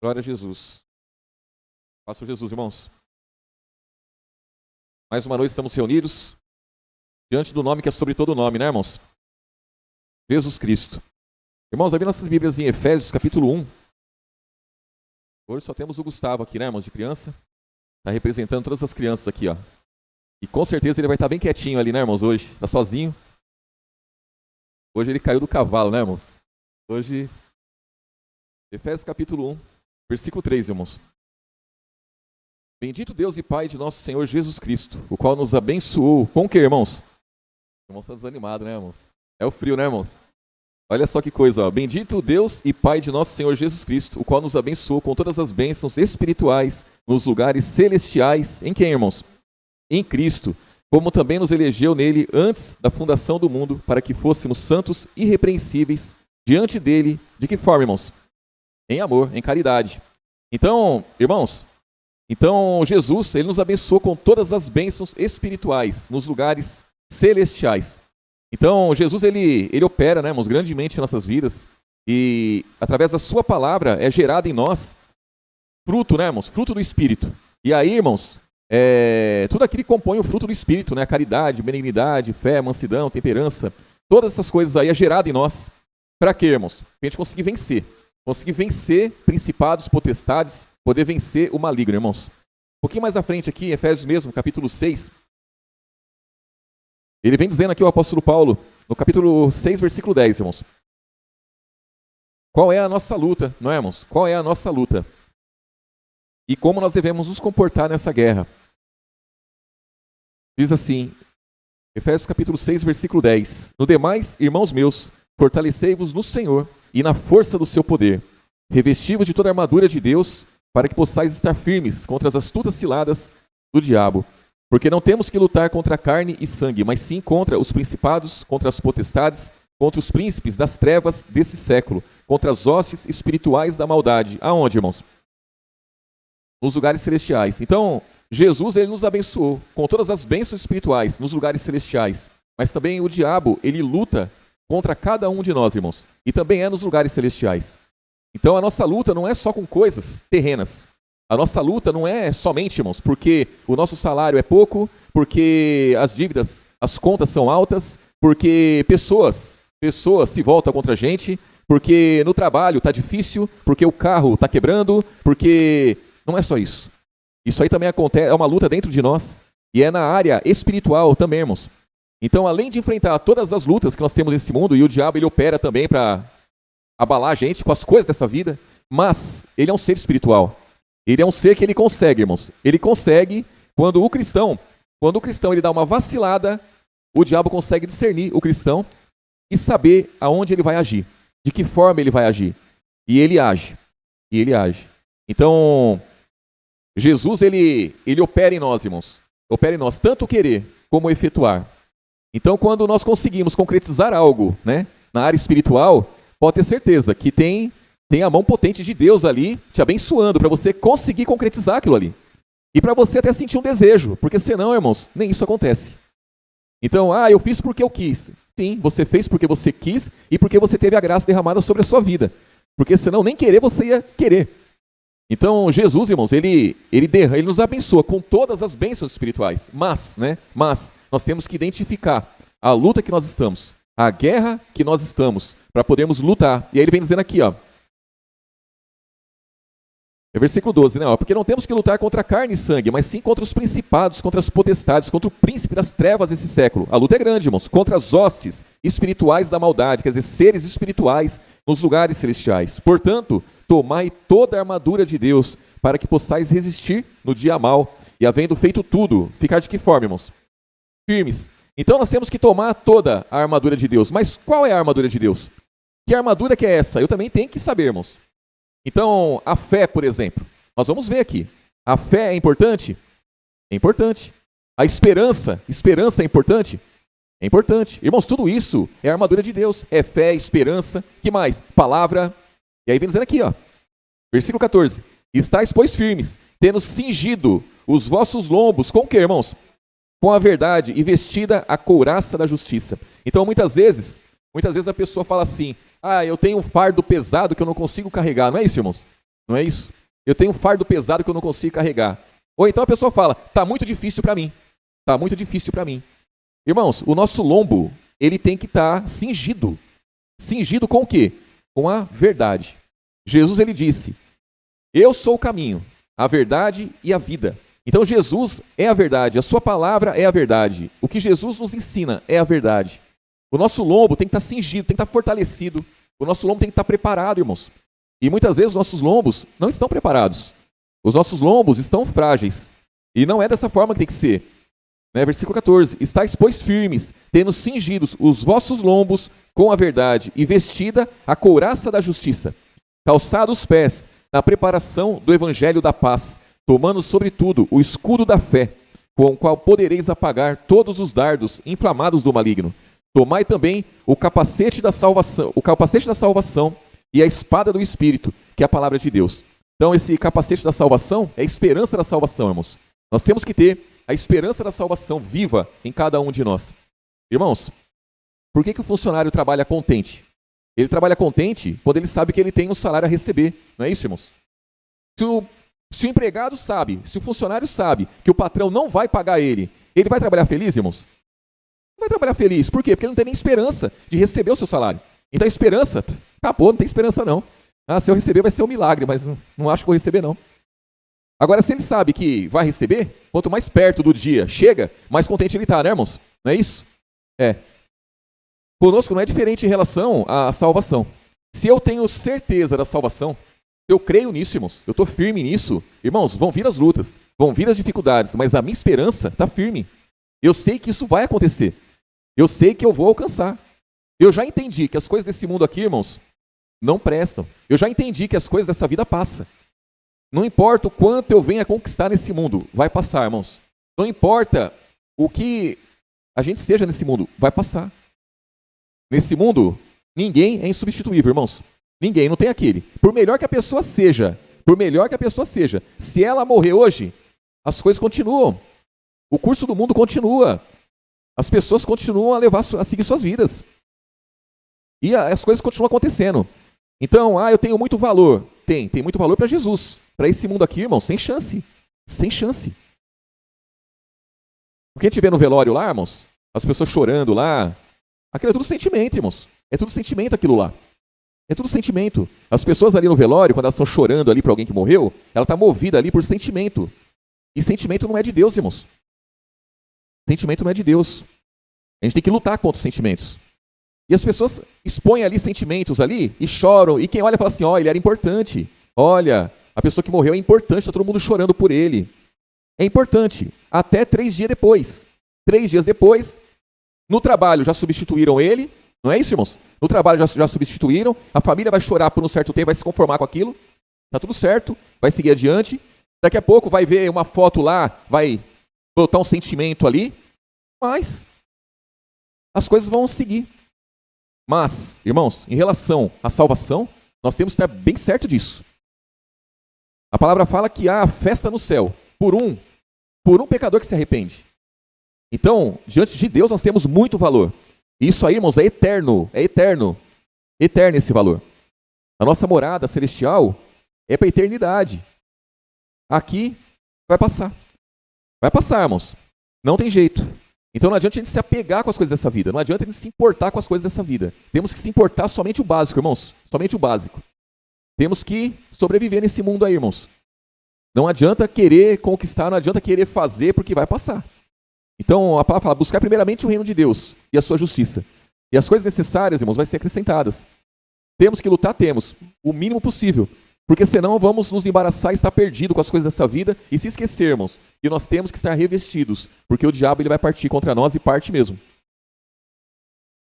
Glória a Jesus. Pastor Jesus, irmãos. Mais uma noite estamos reunidos diante do nome que é sobre todo nome, né, irmãos? Jesus Cristo. Irmãos, abrindo nossas Bíblias em Efésios, capítulo 1. Hoje só temos o Gustavo aqui, né, irmãos, de criança. Está representando todas as crianças aqui, ó. E com certeza ele vai estar bem quietinho ali, né, irmãos, hoje. Está sozinho. Hoje ele caiu do cavalo, né, irmãos? Hoje, Efésios, capítulo 1, versículo 3, irmãos. Bendito Deus e Pai de nosso Senhor Jesus Cristo, o qual nos abençoou. Com o que, irmãos? Irmãos, estão desanimados, né, irmãos? É o frio, né, irmãos? Olha só que coisa, ó. Bendito Deus e Pai de nosso Senhor Jesus Cristo, o qual nos abençoou com todas as bênçãos espirituais nos lugares celestiais. Em quem, irmãos? Em Cristo, como também nos elegeu nele antes da fundação do mundo, para que fôssemos santos e irrepreensíveis diante dele. De que forma, irmãos? Em amor, em caridade. Então, irmãos, Jesus, ele nos abençoou com todas as bênçãos espirituais nos lugares celestiais. Então, Jesus, ele opera, né, irmãos, grandemente em nossas vidas e, através da sua palavra, é gerado em nós fruto, né, irmãos, fruto do Espírito. E aí, irmãos, tudo aquilo que compõe o fruto do Espírito, né, a caridade, benignidade, fé, mansidão, temperança, todas essas coisas aí é gerado em nós. Para quê, irmãos? Para a gente conseguir vencer. Conseguir vencer principados, potestades, poder vencer o maligno, irmãos. Um pouquinho mais à frente aqui, em Efésios mesmo, capítulo 6, ele vem dizendo aqui o apóstolo Paulo, no capítulo 6, versículo 10, irmãos. Qual é a nossa luta, não é, irmãos? Qual é a nossa luta? E como nós devemos nos comportar nessa guerra? Diz assim, Efésios capítulo 6, versículo 10. No demais, irmãos meus, fortalecei-vos no Senhor e na força do seu poder. Revesti-vos de toda a armadura de Deus, para que possais estar firmes contra as astutas ciladas do diabo. Porque não temos que lutar contra carne e sangue, mas sim contra os principados, contra as potestades, contra os príncipes das trevas desse século, contra as hostes espirituais da maldade. Aonde, irmãos? Nos lugares celestiais. Então, Jesus, ele nos abençoou com todas as bênçãos espirituais nos lugares celestiais. Mas também o diabo, ele luta contra cada um de nós, irmãos. E também é nos lugares celestiais. Então, a nossa luta não é só com coisas terrenas. A nossa luta não é somente, irmãos, porque o nosso salário é pouco, porque as dívidas, as contas são altas, porque pessoas se voltam contra a gente, porque no trabalho está difícil, porque o carro está quebrando, porque não é só isso. Isso aí também acontece, é uma luta dentro de nós e é na área espiritual também, irmãos. Então, além de enfrentar todas as lutas que nós temos nesse mundo, e o diabo ele opera também para abalar a gente com as coisas dessa vida, mas ele é um ser espiritual. Ele é um ser que ele consegue, irmãos. Ele consegue, quando o cristão ele dá uma vacilada, o diabo consegue discernir o cristão e saber aonde ele vai agir, de que forma ele vai agir. E ele age. Então, Jesus, ele opera em nós, irmãos. Opera em nós, tanto querer como efetuar. Então, quando nós conseguimos concretizar algo, né, na área espiritual, pode ter certeza que tem a mão potente de Deus ali te abençoando para você conseguir concretizar aquilo ali. E para você até sentir um desejo, porque senão, irmãos, nem isso acontece. Então, eu fiz porque eu quis. Sim, você fez porque você quis e porque você teve a graça derramada sobre a sua vida. Porque senão nem querer você ia querer. Então, Jesus, irmãos, ele nos abençoa com todas as bênçãos espirituais. Mas nós temos que identificar a luta que nós estamos, a guerra que nós estamos, para podermos lutar. E aí ele vem dizendo aqui, ó. É versículo 12, né? Porque não temos que lutar contra carne e sangue, mas sim contra os principados, contra as potestades, contra o príncipe das trevas desse século. A luta é grande, irmãos, contra as hostes espirituais da maldade, quer dizer, seres espirituais nos lugares celestiais. Portanto, tomai toda a armadura de Deus, para que possais resistir no dia mal, e havendo feito tudo, ficar de que forma, irmãos? Firmes. Então nós temos que tomar toda a armadura de Deus. Mas qual é a armadura de Deus? Que armadura que é essa? Eu também tenho que saber, irmãos. Então, a fé, por exemplo, nós vamos ver aqui. A fé é importante? É importante. A esperança é importante? É importante. Irmãos, tudo isso é a armadura de Deus. É fé, esperança, que mais? Palavra. E aí vem dizendo aqui, ó, versículo 14. Estais, pois, firmes, tendo cingido os vossos lombos com o que, irmãos? Com a verdade e vestida a couraça da justiça. Então, muitas vezes a pessoa fala assim, eu tenho um fardo pesado que eu não consigo carregar. Não é isso, irmãos? Não é isso? Eu tenho um fardo pesado que eu não consigo carregar. Ou então a pessoa fala, está muito difícil para mim. Está muito difícil para mim. Irmãos, o nosso lombo, ele tem que estar cingido. Cingido com o quê? Com a verdade. Jesus, ele disse, eu sou o caminho, a verdade e a vida. Então Jesus é a verdade, a sua palavra é a verdade. O que Jesus nos ensina é a verdade. O nosso lombo tem que estar cingido, tem que estar fortalecido. O nosso lombo tem que estar preparado, irmãos. E muitas vezes os nossos lombos não estão preparados. Os nossos lombos estão frágeis. E não é dessa forma que tem que ser. Né? Versículo 14. Estais, pois, firmes, tendo cingidos os vossos lombos com a verdade e vestida a couraça da justiça. Calçados os pés na preparação do evangelho da paz, tomando sobretudo o escudo da fé, com o qual podereis apagar todos os dardos inflamados do maligno. Tomai também o capacete da salvação e a espada do Espírito, que é a palavra de Deus. Então esse capacete da salvação é a esperança da salvação, irmãos. Nós temos que ter a esperança da salvação viva em cada um de nós. Irmãos, por que o funcionário trabalha contente? Ele trabalha contente quando ele sabe que ele tem um salário a receber. Não é isso, irmãos? Se o empregado sabe, se o funcionário sabe que o patrão não vai pagar ele vai trabalhar feliz, irmãos? Não vai trabalhar feliz. Por quê? Porque ele não tem nem esperança de receber o seu salário. Então a esperança, acabou, não tem esperança não. Se eu receber vai ser um milagre, mas não acho que vou receber não. Agora, se ele sabe que vai receber, quanto mais perto do dia chega, mais contente ele está, né, irmãos? Não é isso? Conosco não é diferente em relação à salvação. Se eu tenho certeza da salvação, eu creio nisso, irmãos, eu estou firme nisso, irmãos, vão vir as lutas, vão vir as dificuldades, mas a minha esperança está firme. Eu sei que isso vai acontecer. Eu sei que eu vou alcançar. Eu já entendi que as coisas desse mundo aqui, irmãos, não prestam. Eu já entendi que as coisas dessa vida passam. Não importa o quanto eu venha conquistar nesse mundo, vai passar, irmãos. Não importa o que a gente seja nesse mundo, vai passar. Nesse mundo, ninguém é insubstituível, irmãos. Ninguém, não tem aquele. Por melhor que a pessoa seja, se ela morrer hoje, as coisas continuam. O curso do mundo continua. As pessoas continuam a seguir suas vidas. E as coisas continuam acontecendo. Então, eu tenho muito valor. Tem muito valor para Jesus. Para esse mundo aqui, irmão, sem chance. Sem chance. O que a gente vê no velório lá, irmãos, as pessoas chorando lá, aquilo é tudo sentimento, irmãos. É tudo sentimento aquilo lá. É tudo sentimento. As pessoas ali no velório, quando elas estão chorando ali para alguém que morreu, ela está movida ali por sentimento. E sentimento não é de Deus, irmãos. Sentimento não é de Deus. A gente tem que lutar contra os sentimentos. E as pessoas expõem ali sentimentos ali e choram. E quem olha fala assim, ele era importante. Olha, a pessoa que morreu é importante, está todo mundo chorando por ele. É importante. Até 3 dias depois. 3 dias depois, no trabalho já substituíram ele. Não é isso, irmãos? No trabalho já substituíram. A família vai chorar por um certo tempo, vai se conformar com aquilo. Está tudo certo, vai seguir adiante. Daqui a pouco vai ver uma foto lá, vai botar um sentimento ali. Mas as coisas vão seguir. Mas, irmãos, em relação à salvação, nós temos que estar bem certo disso. A palavra fala que há festa no céu por um pecador que se arrepende. Então, diante de Deus, nós temos muito valor. Isso aí, irmãos, é eterno. É eterno. Eterno esse valor. A nossa morada celestial é para a eternidade. Aqui vai passar. Vai passar, irmãos. Não tem jeito. Então não adianta a gente se apegar com as coisas dessa vida. Não adianta a gente se importar com as coisas dessa vida. Temos que se importar somente o básico, irmãos. Somente o básico. Temos que sobreviver nesse mundo aí, irmãos. Não adianta querer conquistar, não adianta querer fazer, porque vai passar. Então a palavra fala, buscar primeiramente o reino de Deus e a sua justiça. E as coisas necessárias, irmãos, vai ser acrescentadas. Temos que lutar, temos. O mínimo possível. Porque senão vamos nos embaraçar e estar perdido com as coisas dessa vida e se esquecermos. E nós temos que estar revestidos, porque o diabo ele vai partir contra nós e parte mesmo.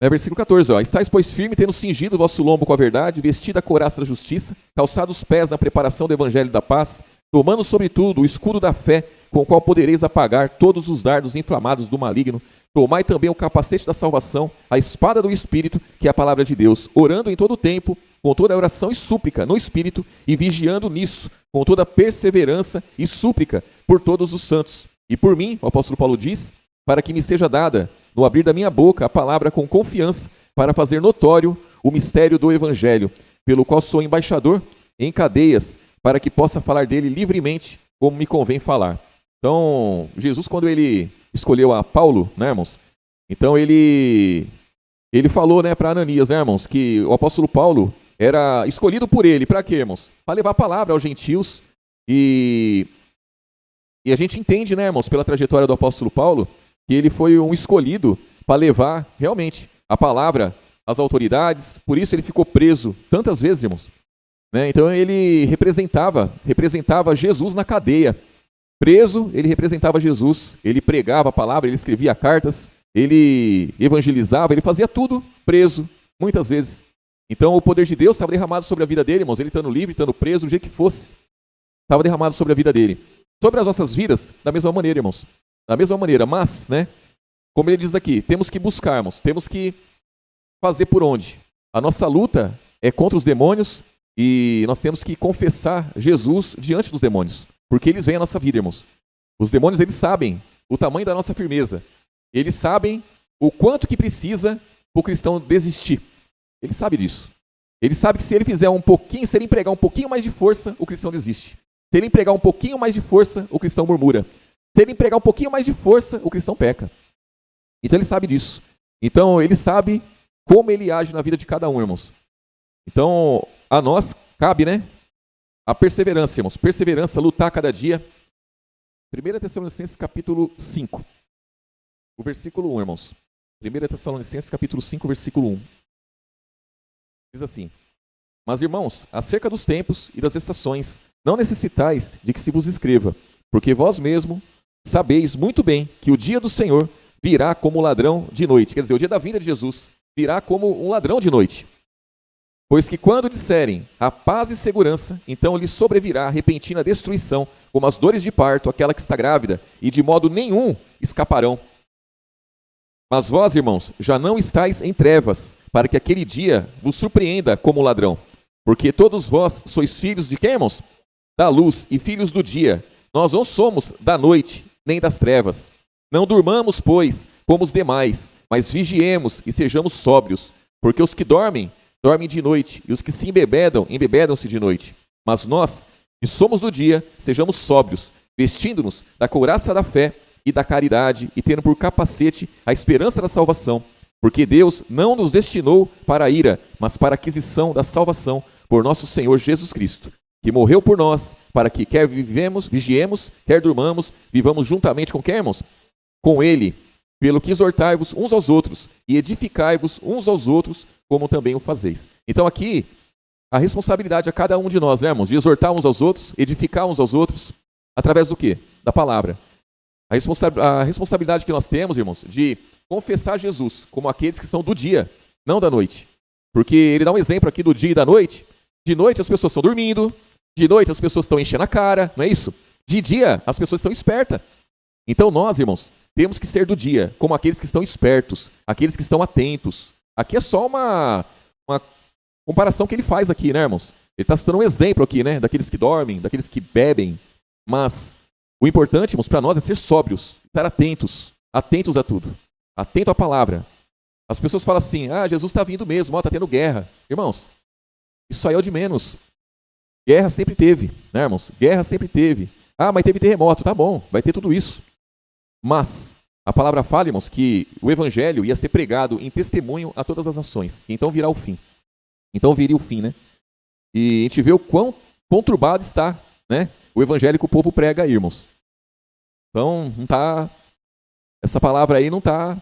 Versículo 14, estáis, pois, firme, tendo cingido o vosso lombo com a verdade, vestida a couraça da justiça, calçados os pés na preparação do evangelho da paz, tomando sobretudo o escudo da fé, com o qual podereis apagar todos os dardos inflamados do maligno. Tomai também o capacete da salvação, a espada do Espírito, que é a palavra de Deus, orando em todo o tempo, com toda oração e súplica no Espírito, e vigiando nisso, com toda perseverança e súplica por todos os santos. E por mim, o apóstolo Paulo diz, para que me seja dada, no abrir da minha boca, a palavra com confiança, para fazer notório o mistério do Evangelho, pelo qual sou embaixador em cadeias, para que possa falar dele livremente, como me convém falar. Então, Jesus, quando ele escolheu a Paulo, né, irmãos? Então, ele falou, né, para Ananias, né, irmãos, que o apóstolo Paulo era escolhido por ele. Para quê, irmãos? Para levar a palavra aos gentios. E a gente entende, né, irmãos, pela trajetória do apóstolo Paulo, que ele foi um escolhido para levar, realmente, a palavra às autoridades. Por isso ele ficou preso tantas vezes, irmãos. Né? Então ele representava Jesus na cadeia. Preso, ele representava Jesus. Ele pregava a palavra, ele escrevia cartas, ele evangelizava, ele fazia tudo preso, muitas vezes. Então o poder de Deus estava derramado sobre a vida dele, irmãos. Ele estando livre, estando preso, do jeito que fosse, estava derramado sobre a vida dele. Sobre as nossas vidas, da mesma maneira, irmãos. Da mesma maneira, mas, né, como ele diz aqui, temos que buscarmos, temos que fazer por onde? A nossa luta é contra os demônios e nós temos que confessar Jesus diante dos demônios, porque eles vêm à nossa vida, irmãos. Os demônios, eles sabem o tamanho da nossa firmeza. Eles sabem o quanto que precisa para o cristão desistir. Ele sabe disso. Ele sabe que se ele fizer um pouquinho, se ele empregar um pouquinho mais de força, o cristão desiste. Se ele empregar um pouquinho mais de força, o cristão murmura. Se ele empregar um pouquinho mais de força, o cristão peca. Então ele sabe disso. Então ele sabe como ele age na vida de cada um, irmãos. Então a nós cabe, né, a perseverança, irmãos. Perseverança, lutar cada dia. 1 Tessalonicenses capítulo 5. O versículo 1, irmãos. 1 Tessalonicenses capítulo 5, versículo 1. Diz assim: Mas, irmãos, acerca dos tempos e das estações, não necessitais de que se vos escreva, porque vós mesmo sabeis muito bem que o dia do Senhor virá como ladrão de noite. Quer dizer, o dia da vinda de Jesus virá como um ladrão de noite. Pois que quando disserem a paz e segurança, então lhe sobrevirá a repentina destruição, como as dores de parto, aquela que está grávida, e de modo nenhum escaparão. Mas vós, irmãos, já não estáis em trevas, para que aquele dia vos surpreenda como ladrão. Porque todos vós sois filhos de quem, irmãos? Da luz e filhos do dia. Nós não somos da noite, nem das trevas. Não durmamos, pois, como os demais, mas vigiemos e sejamos sóbrios. Porque os que dormem, dormem de noite, e os que se embebedam, embebedam-se de noite. Mas nós, que somos do dia, sejamos sóbrios, vestindo-nos da couraça da fé e da caridade, e tendo por capacete a esperança da salvação. Porque Deus não nos destinou para a ira, mas para a aquisição da salvação por nosso Senhor Jesus Cristo, que morreu por nós, para que quer vivemos, vigiemos, quer durmamos, vivamos juntamente com quem, irmãos? Com Ele, pelo que exortai-vos uns aos outros, e edificai-vos uns aos outros, como também o fazeis. Então aqui, a responsabilidade a cada um de nós, né, irmãos? De exortar uns aos outros, edificar uns aos outros, através do quê? Da palavra. A responsabilidade que nós temos, irmãos, de confessar Jesus como aqueles que são do dia, não da noite. Porque ele dá um exemplo aqui do dia e da noite. De noite as pessoas estão dormindo, de noite as pessoas estão enchendo a cara, não é isso? De dia as pessoas estão espertas. Então nós, irmãos, temos que ser do dia, como aqueles que estão espertos, aqueles que estão atentos. Aqui é só uma comparação que ele faz aqui, né, irmãos? Ele está citando um exemplo aqui, né, daqueles que dormem, daqueles que bebem. Mas o importante, irmãos, para nós é ser sóbrios, estar atentos, atentos a tudo. Atento à palavra. As pessoas falam assim, Jesus está vindo mesmo, está tendo guerra. Irmãos, isso aí é o de menos. Guerra sempre teve, né, irmãos? Guerra sempre teve. Mas teve terremoto, tá bom, vai ter tudo isso. Mas a palavra fala, irmãos, que o evangelho ia ser pregado em testemunho a todas as nações. Então virá o fim. Então viria o fim, né? E a gente vê o quão conturbado está, né, o evangelho que o povo prega aí, irmãos. Então, não tá... Essa palavra aí não está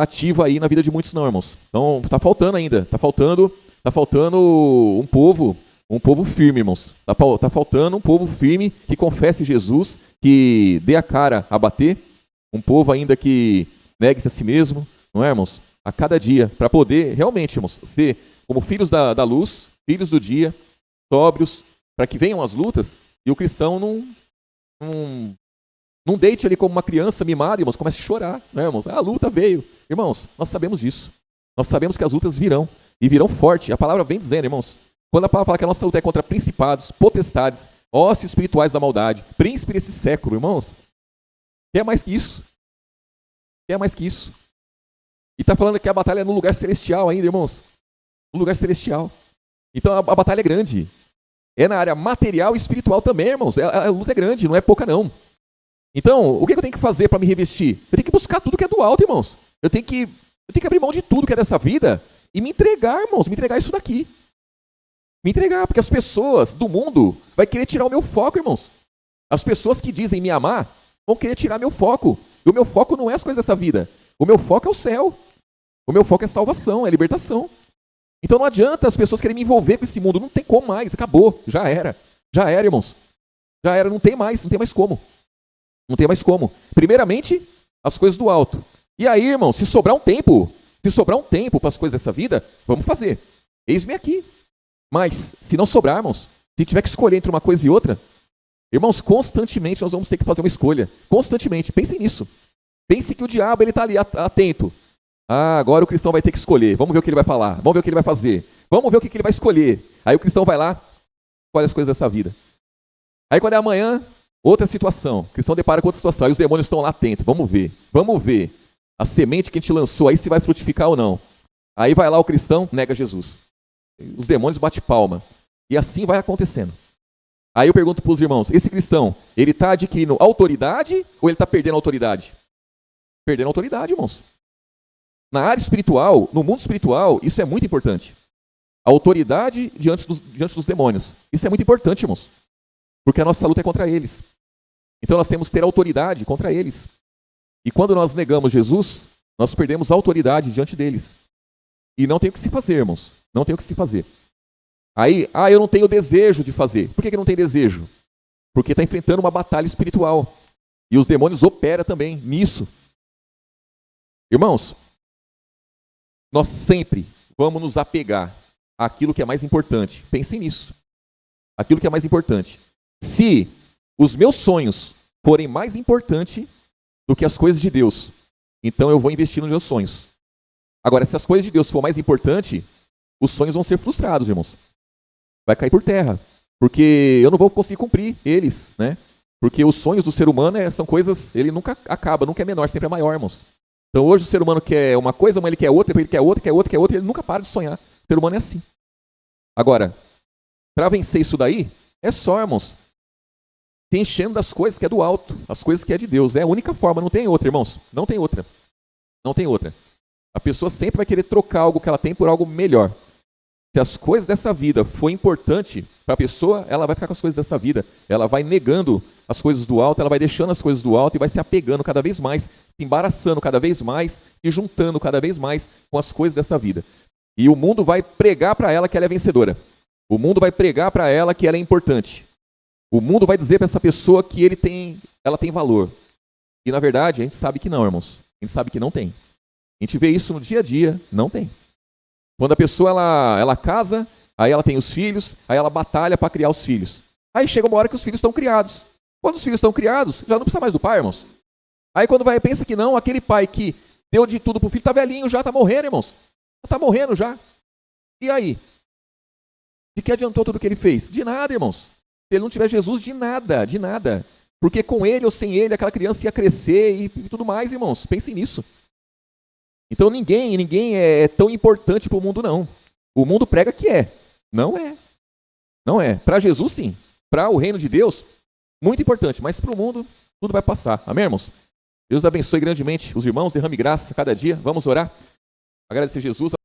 ativa aí na vida de muitos não, irmãos. Então, está faltando ainda. Está faltando um povo firme, irmãos. Está faltando um povo firme que confesse Jesus, que dê a cara a bater. Um povo ainda que negue-se a si mesmo, não é, irmãos? A cada dia, para poder realmente, irmãos, ser como filhos da luz, filhos do dia, sóbrios, para que venham as lutas e o cristão não deite ali como uma criança mimada, irmãos, comece a chorar, né, irmãos? A luta veio. Irmãos, nós sabemos disso. Nós sabemos que as lutas virão, e virão forte. A palavra vem dizendo, irmãos, quando a palavra fala que a nossa luta é contra principados, potestades, ossos espirituais da maldade, príncipe desse século, irmãos, quer mais que isso? Quer mais que isso? E está falando que a batalha é no lugar celestial ainda, irmãos. No lugar celestial. Então a batalha é grande. É na área material e espiritual também, irmãos. A luta é grande, não é pouca não. Então, o que eu tenho que fazer para me revestir? Eu tenho que buscar tudo que é do alto, irmãos. Eu tenho que abrir mão de tudo que é dessa vida e me entregar, irmãos, me entregar isso daqui. Me entregar, porque as pessoas do mundo vão querer tirar o meu foco, irmãos. As pessoas que dizem me amar vão querer tirar meu foco. E o meu foco não é as coisas dessa vida. O meu foco é o céu. O meu foco é salvação, é libertação. Então não adianta as pessoas querem me envolver com esse mundo. Não tem como mais, acabou, já era. Já era, irmãos. Já era, não tem mais como. Não tem mais como. Primeiramente, as coisas do alto. E aí, irmãos, se sobrar um tempo para as coisas dessa vida, vamos fazer. Eis-me aqui. Mas, se não sobrar, irmãos, se tiver que escolher entre uma coisa e outra, irmãos, constantemente nós vamos ter que fazer uma escolha. Constantemente. Pensem nisso. Pense que o diabo está ali atento. Ah, agora o cristão vai ter que escolher. Vamos ver o que ele vai falar. Vamos ver o que ele vai fazer. Vamos ver o que ele vai escolher. Aí o cristão vai lá, escolhe as coisas dessa vida. Aí quando é amanhã, outra situação. O cristão depara com outra situação. Aí os demônios estão lá atentos. Vamos ver. Vamos ver. A semente que a gente lançou aí se vai frutificar ou não. Aí vai lá o cristão, nega Jesus. Os demônios batem palma. E assim vai acontecendo. Aí eu pergunto para os irmãos, esse cristão, ele está adquirindo autoridade ou ele está perdendo autoridade? Perdendo autoridade, irmãos. Na área espiritual, no mundo espiritual, isso é muito importante. A autoridade diante dos demônios. Isso é muito importante, irmãos. Porque a nossa luta é contra eles. Então nós temos que ter autoridade contra eles. E quando nós negamos Jesus, nós perdemos a autoridade diante deles. E não tem o que se fazer, irmãos. Não tem o que se fazer. Aí, eu não tenho desejo de fazer. Por que não tem desejo? Porque está enfrentando uma batalha espiritual. E os demônios operam também nisso. Irmãos, nós sempre vamos nos apegar àquilo que é mais importante. Pensem nisso. Aquilo que é mais importante. Se os meus sonhos forem mais importantes do que as coisas de Deus, então eu vou investir nos meus sonhos. Agora, se as coisas de Deus for mais importante, os sonhos vão ser frustrados, irmãos. Vai cair por terra. Porque eu não vou conseguir cumprir eles, né? Porque os sonhos do ser humano são coisas, ele nunca acaba, nunca é menor, sempre é maior, irmãos. Então hoje o ser humano quer uma coisa, amanhã ele quer outra, depois ele quer outra, quer outra, quer outra, ele nunca para de sonhar. O ser humano é assim. Agora, para vencer isso daí, é só, irmãos, se enchendo das coisas que é do alto, as coisas que é de Deus. É a única forma, não tem outra, irmãos. Não tem outra. Não tem outra. A pessoa sempre vai querer trocar algo que ela tem por algo melhor. Se as coisas dessa vida for importante para a pessoa, ela vai ficar com as coisas dessa vida. Ela vai negando as coisas do alto, ela vai deixando as coisas do alto e vai se apegando cada vez mais, se embaraçando cada vez mais, se juntando cada vez mais com as coisas dessa vida. E o mundo vai pregar para ela que ela é vencedora. O mundo vai pregar para ela que ela é importante. O mundo vai dizer para essa pessoa que ela tem valor. E na verdade, a gente sabe que não, irmãos. A gente sabe que não tem. A gente vê isso no dia a dia, não tem. Quando a pessoa ela casa, aí ela tem os filhos, aí ela batalha para criar os filhos. Aí chega uma hora que os filhos estão criados. Quando os filhos estão criados, já não precisa mais do pai, irmãos. Aí quando pensa que não, aquele pai que deu de tudo pro filho, está velhinho já, está morrendo, irmãos. Está morrendo já. E aí? De que adiantou tudo o que ele fez? De nada, irmãos. Se ele não tiver Jesus, de nada, de nada. Porque com ele ou sem ele, aquela criança ia crescer e tudo mais, irmãos. Pensem nisso. Então ninguém é tão importante para o mundo, não. O mundo prega que é. Não é. Não é. Para Jesus, sim. Para o reino de Deus, muito importante. Mas para o mundo, tudo vai passar. Amém, irmãos? Deus abençoe grandemente os irmãos, derrame graça cada dia. Vamos orar. Agradecer a Jesus.